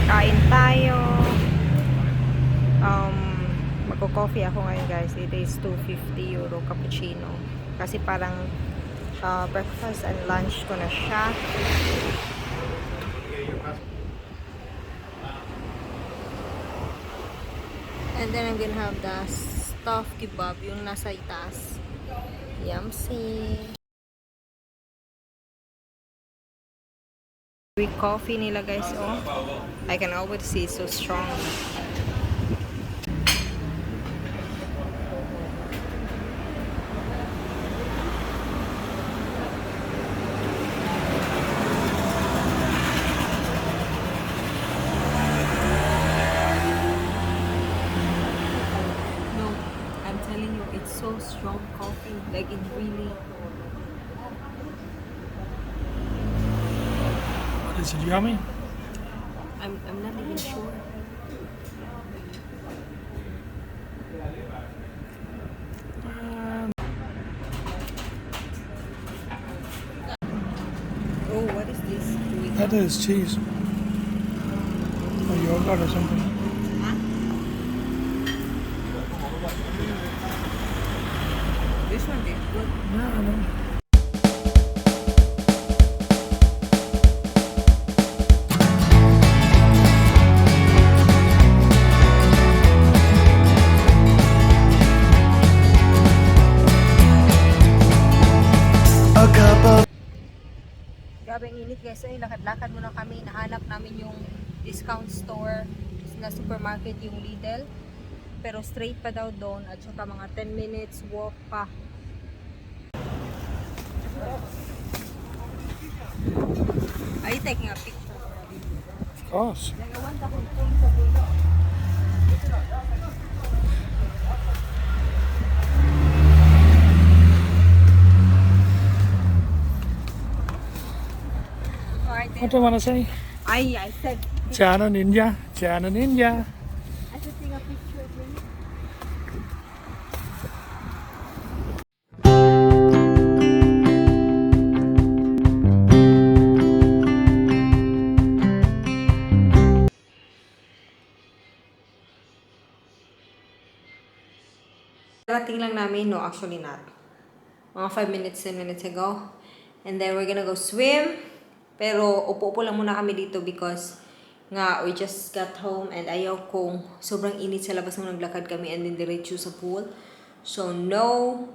Kain tayo. Magko-coffee ako ngayon guys. It is €250 cappuccino. Kasi parang breakfast and lunch ko na siya. And then I'm gonna have the stuffed kebab, yung nasa itaas. Yumsy! With coffee nila guys, oh. I can always see it's so strong. No, I'm telling you, it's so strong coffee. Like it really. Is it yummy? I'm not even sure. Oh, what is this? That is cheese. Or yogurt or something. Huh? This one is good. No, no. Grabe ang init guys. Ay, lakad-lakad muna kami. Nahanap namin yung discount store na supermarket, yung Lidl. Pero straight pa daw doon at saka mga 10 minutes walk pa. Are you taking a picture? Of course. What do you want to say? I said Chana Ninja. Chana Ninja. I should take a picture of him. Rating lang namin, no, actually not. Mga 5 minutes, 10 minutes ago. And then we're gonna go swim. Pero upo-upo lang muna kami dito because nga we just got home and ayaw kong sobrang init sa labas nung naglakad kami and then diretso sa pool. So no.